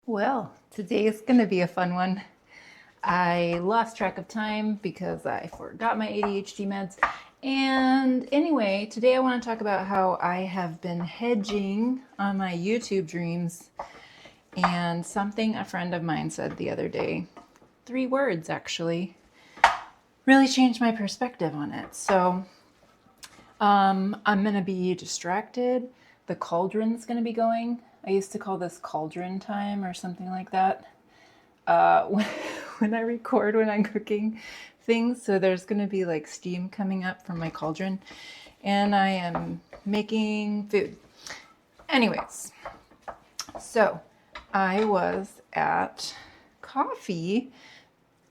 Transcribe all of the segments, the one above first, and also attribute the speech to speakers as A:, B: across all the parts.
A: Well, today is going to be a fun one. I lost track of time because I forgot my ADHD meds. And anyway, today I want to talk about how I have been hedging on my YouTube dreams and something a friend of mine said the other day. 3 words actually really changed my perspective on it. So I'm going to be distracted. The cauldron's going to be going. I used to call this cauldron time or something like that. When I record when I'm cooking things. So there's going to be like steam coming up from my cauldron, and I am making food. Anyways, so I was at coffee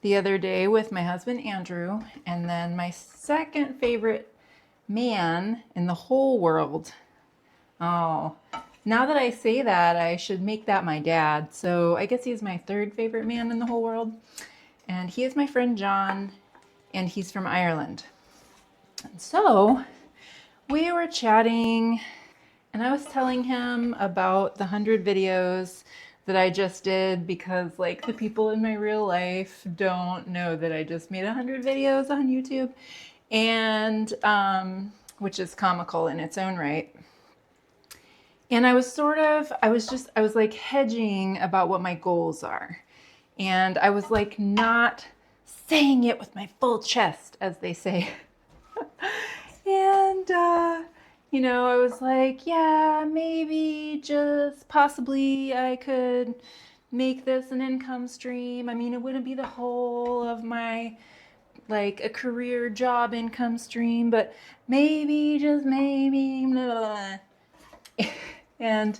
A: the other day with my husband Andrew, and then my second favorite man in the whole world. Oh, now that I say that, I should make that my dad. So I guess he's my third favorite man in the whole world. And he is my friend John, and he's from Ireland. And so we were chatting, and I was telling him about the 100 videos that I just did because, like, the people in my real life don't know that I just made 100 videos on YouTube, and which is comical in its own right. And I was like hedging about what my goals are. And I was like not saying it with my full chest, as they say. And, I was like, yeah, maybe just possibly I could make this an income stream. I mean, it wouldn't be the whole of my like a career job income stream, but maybe, just maybe, blah, blah, blah. And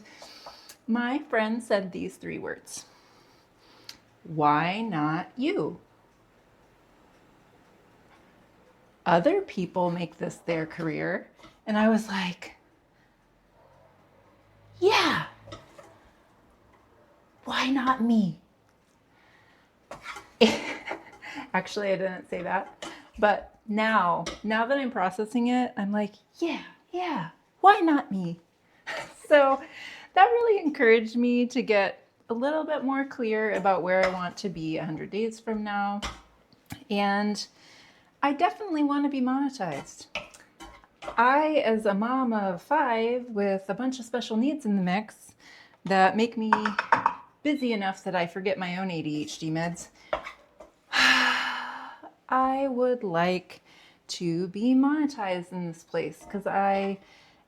A: my friend said these 3 words. Why not you? Other people make this their career. And I was like, yeah, why not me? Actually, I didn't say that. But now that I'm processing it, I'm like, yeah, why not me? So that really encouraged me to get a little bit more clear about where I want to be 100 days from now. And I definitely want to be monetized. I, as a mom of 5 with a bunch of special needs in the mix that make me busy enough that I forget my own ADHD meds, I would like to be monetized in this place because I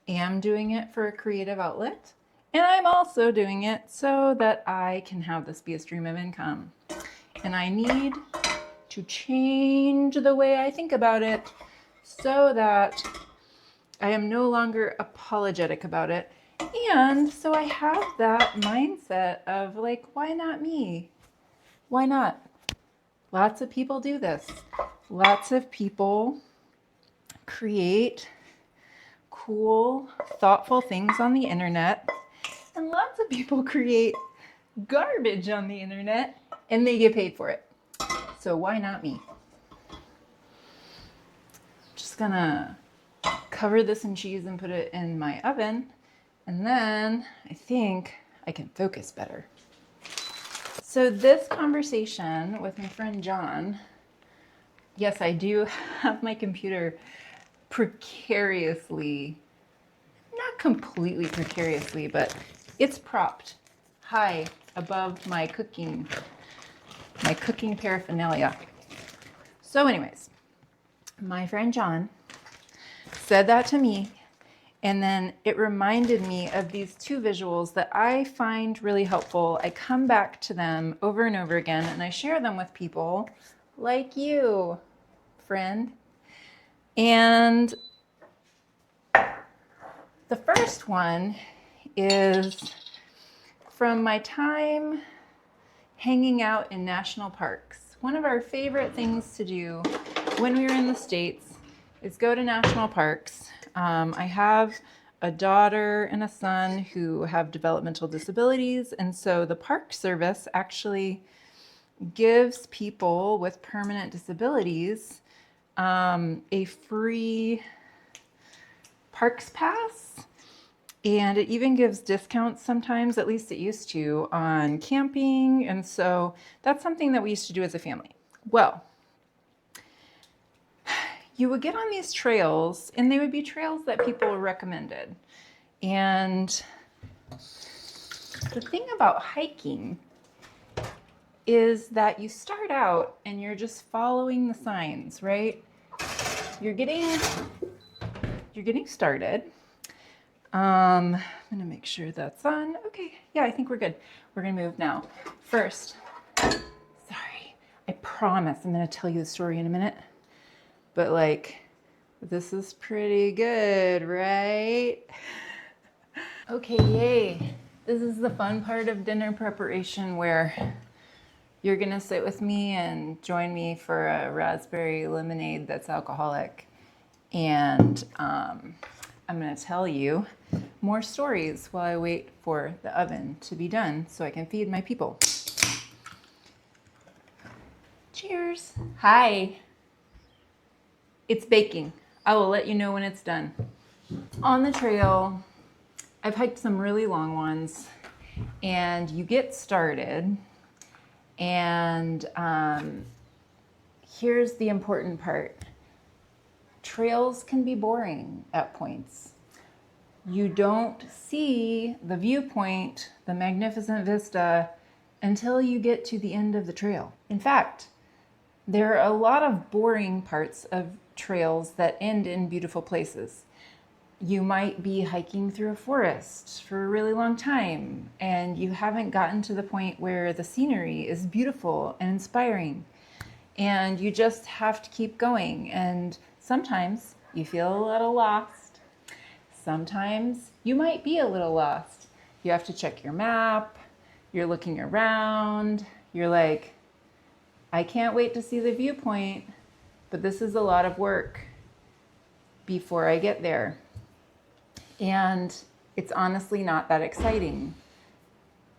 A: am doing it for a creative outlet, and I'm also doing it so that I can have this be a stream of income. And I need to change the way I think about it so that I am no longer apologetic about it. And so I have that mindset of like, why not me? Why not? Lots of people do this. Lots of people create cool, thoughtful things on the internet. And lots of people create garbage on the internet and they get paid for it. So why not me? Just gonna cover this in cheese and put it in my oven. And then I think I can focus better. So this conversation with my friend John, yes, I do have my computer precariously, not completely precariously, but it's propped high above my cooking paraphernalia. So anyways, my friend John said that to me, and then it reminded me of these 2 visuals that I find really helpful. I come back to them over and over again, and I share them with people like you, friend. And the first one is from my time hanging out in national parks. One of our favorite things to do when we were in the States is go to national parks. I have a daughter and a son who have developmental disabilities, and so the Park Service actually gives people with permanent disabilities a free parks pass And it even gives discounts sometimes, at least it used to, on camping. And so that's something that we used to do as a family. Well, you would get on these trails, and they would be trails that people recommended. And the thing about hiking is that you start out and you're just following the signs, right? You're getting started. I'm gonna make sure that's on. Okay, yeah, I think we're good. We're gonna move now. First, sorry, I promise I'm gonna tell you the story in a minute. But like, this is pretty good, right? Okay, yay. This is the fun part of dinner preparation where you're gonna sit with me and join me for a raspberry lemonade that's alcoholic. And I'm gonna tell you more stories while I wait for the oven to be done so I can feed my people. Cheers. Hi. It's baking. I will let you know when it's done. On the trail, I've hiked some really long ones, and you get started, and here's the important part. Trails can be boring at points. You don't see the viewpoint, the magnificent vista, until you get to the end of the trail. In fact, there are a lot of boring parts of trails that end in beautiful places. You might be hiking through a forest for a really long time, and you haven't gotten to the point where the scenery is beautiful and inspiring, and you just have to keep going. And sometimes you feel a little lost. Sometimes you might be a little lost. You have to check your map, you're looking around, you're like, I can't wait to see the viewpoint, but this is a lot of work before I get there. And it's honestly not that exciting.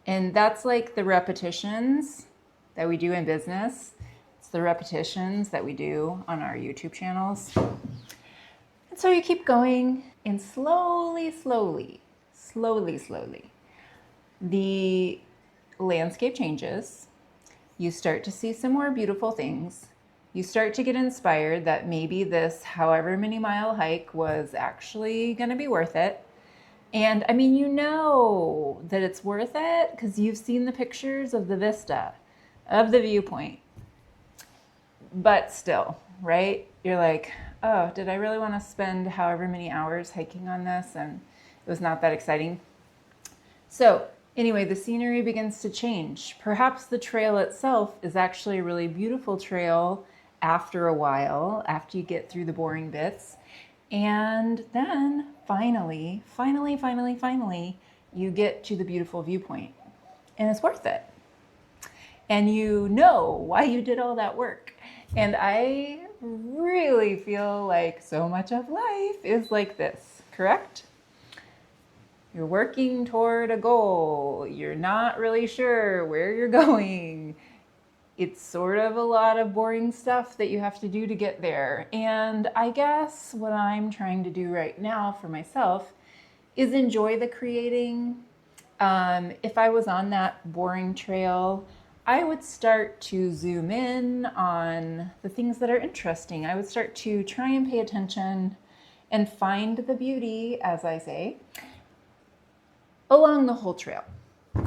A: And that's like the repetitions that we do in business. It's the repetitions that we do on our YouTube channels. And so you keep going, and slowly, the landscape changes. You start to see some more beautiful things. You start to get inspired that maybe this however many mile hike was actually going to be worth it. And I mean, you know that it's worth it because you've seen the pictures of the vista, of the viewpoint. But still, right? You're like, oh, did I really want to spend however many hours hiking on this? And it was not that exciting. So anyway, the scenery begins to change. Perhaps the trail itself is actually a really beautiful trail after a while, after you get through the boring bits. And then finally, you get to the beautiful viewpoint. And it's worth it. And you know why you did all that work. And I really feel like so much of life is like this, correct? You're working toward a goal. You're not really sure where you're going. It's sort of a lot of boring stuff that you have to do to get there. And I guess what I'm trying to do right now for myself is enjoy the creating. If I was on that boring trail, I would start to zoom in on the things that are interesting. I would start to try and pay attention and find the beauty, as I say, along the whole trail.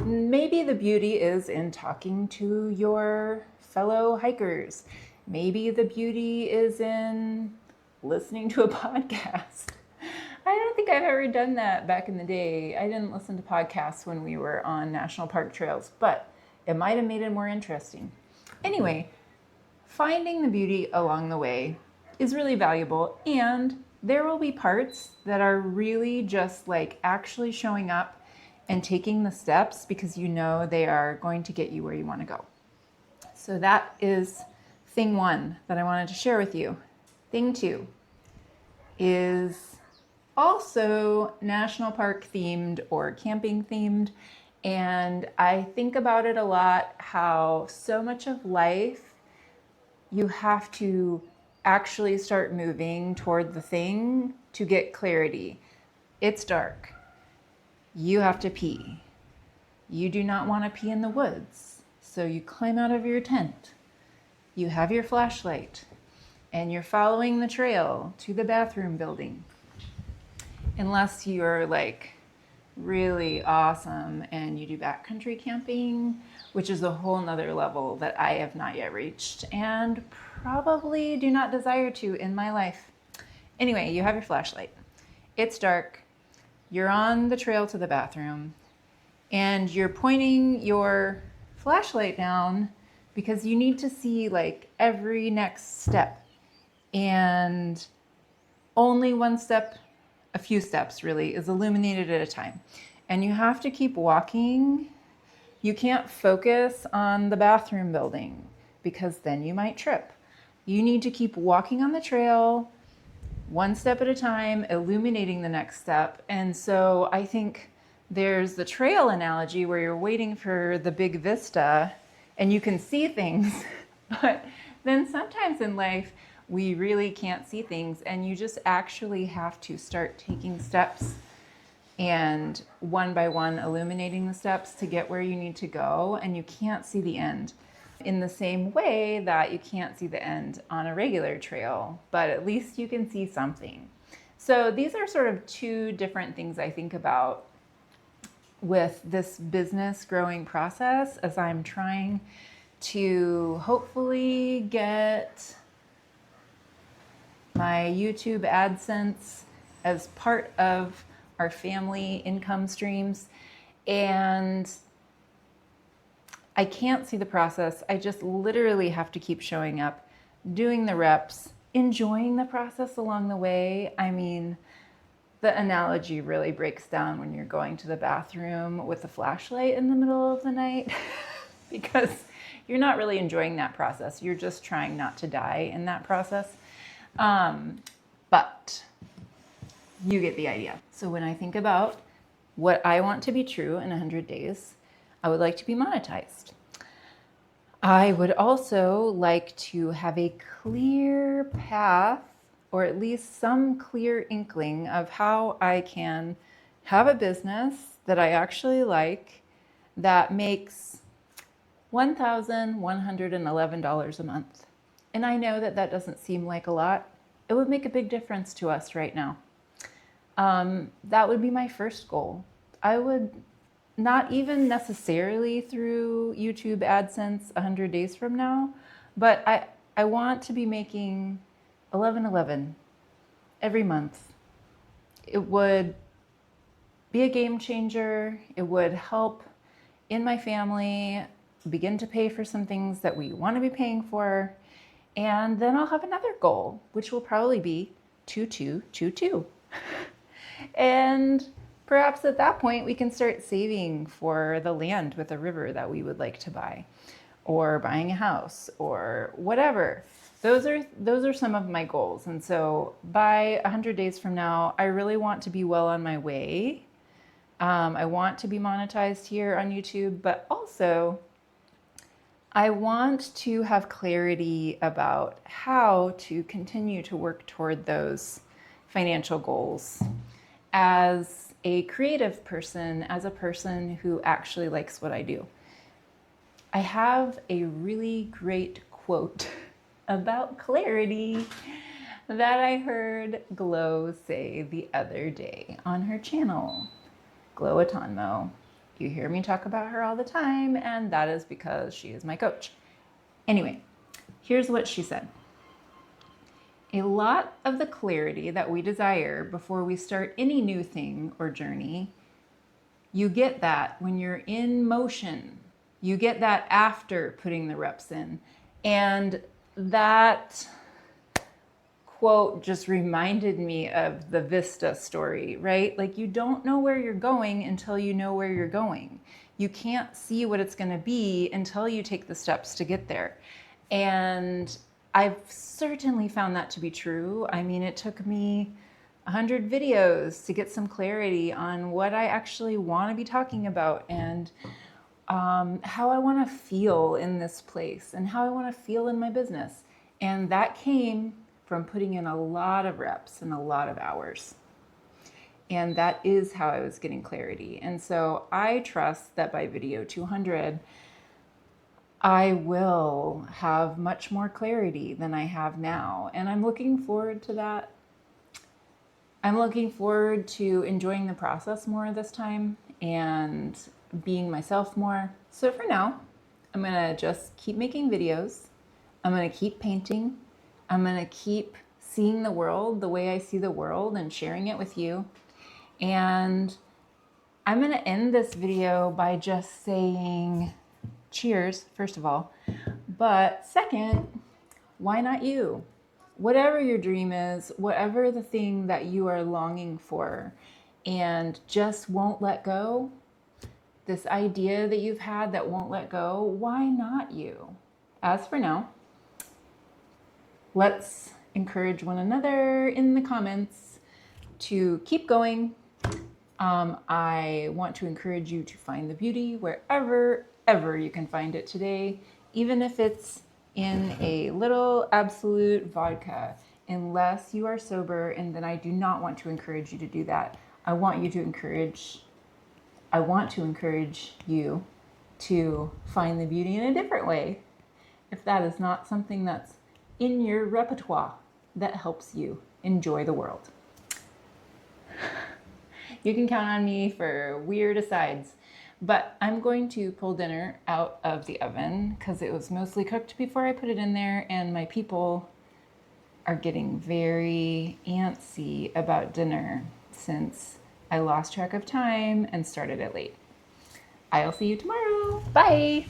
A: Maybe the beauty is in talking to your fellow hikers. Maybe the beauty is in listening to a podcast. I don't think I've ever done that back in the day. I didn't listen to podcasts when we were on national park trails, but it might have made it more interesting. Anyway, finding the beauty along the way is really valuable, and there will be parts that are really just like actually showing up and taking the steps because you know they are going to get you where you want to go. So that is thing one that I wanted to share with you. Thing two is also national park themed or camping themed. And I think about it a lot, how so much of life you have to actually start moving toward the thing to get clarity. It's dark. You have to pee. You do not want to pee in the woods, so you climb out of your tent. You have your flashlight, and you're following the trail to the bathroom building. Unless you're like really awesome and you do backcountry camping, which is a whole nother level that I have not yet reached and probably do not desire to in my life. Anyway, you have your flashlight. It's dark. You're on the trail to the bathroom and you're pointing your flashlight down because you need to see like every next step, and only one step, a few steps really, is illuminated at a time. And you have to keep walking. You can't focus on the bathroom building because then you might trip. You need to keep walking on the trail, one step at a time, illuminating the next step. And so I think there's the trail analogy where you're waiting for the big vista and you can see things, but then sometimes in life we really can't see things, and you just actually have to start taking steps and one by one illuminating the steps to get where you need to go, and you can't see the end in the same way that you can't see the end on a regular trail, but at least you can see something. So these are sort of two different things I think about with this business growing process as I'm trying to hopefully get my YouTube AdSense as part of our family income streams. And I can't see the process. I just literally have to keep showing up, doing the reps, enjoying the process along the way. I mean, the analogy really breaks down when you're going to the bathroom with a flashlight in the middle of the night because you're not really enjoying that process. You're just trying not to die in that process. But you get the idea. So when I think about what I want to be true in 100 days, I would like to be monetized. I would also like to have a clear path, or at least some clear inkling of how I can have a business that I actually like that makes $1,111 a month. And I know that that doesn't seem like a lot. It would make a big difference to us right now. That would be my first goal. I would not even necessarily through YouTube AdSense 100 days from now, but I want to be making $11.11 every month. It would be a game changer. It would help in my family begin to pay for some things that we want to be paying for. And then I'll have another goal, which will probably be 2222. And perhaps at that point we can start saving for the land with a river that we would like to buy, or buying a house, or whatever. Those are some of my goals. And so by 100 days from now, I really want to be well on my way. I want to be monetized here on YouTube, but also I want to have clarity about how to continue to work toward those financial goals as a creative person, as a person who actually likes what I do. I have a really great quote about clarity that I heard Glow say the other day on her channel, Glow Atonmo. You hear me talk about her all the time, and that is because she is my coach. Anyway, here's what she said. A lot of the clarity that we desire before we start any new thing or journey, you get that when you're in motion. You get that after putting the reps in. And that quote just reminded me of the Vista story, right? Like, you don't know where you're going until you know where you're going. You can't see what it's going to be until you take the steps to get there. And I've certainly found that to be true. I mean, it took me 100 videos to get some clarity on what I actually want to be talking about, and how I want to feel in this place, and how I want to feel in my business. And that came from putting in a lot of reps and a lot of hours. And that is how I was getting clarity. And so I trust that by video 200, I will have much more clarity than I have now. And I'm looking forward to that. I'm looking forward to enjoying the process more this time and being myself more. So for now, I'm going to just keep making videos. I'm going to keep painting. I'm going to keep seeing the world the way I see the world and sharing it with you. And I'm going to end this video by just saying cheers, first of all. But second, why not you? Whatever your dream is, whatever the thing that you are longing for and just won't let go, this idea that you've had that won't let go, why not you? As for now, let's encourage one another in the comments to keep going. I want to encourage you to find the beauty wherever ever you can find it today, even if it's in a little Absolute vodka, unless you are sober, and then I do not want to encourage you to do that. I want to encourage you to find the beauty in a different way, if that is not something that's in your repertoire that helps you enjoy the world. You can count on me for weird asides, but I'm going to pull dinner out of the oven because it was mostly cooked before I put it in there, and my people are getting very antsy about dinner since I lost track of time and started it late. I'll see you tomorrow. Bye.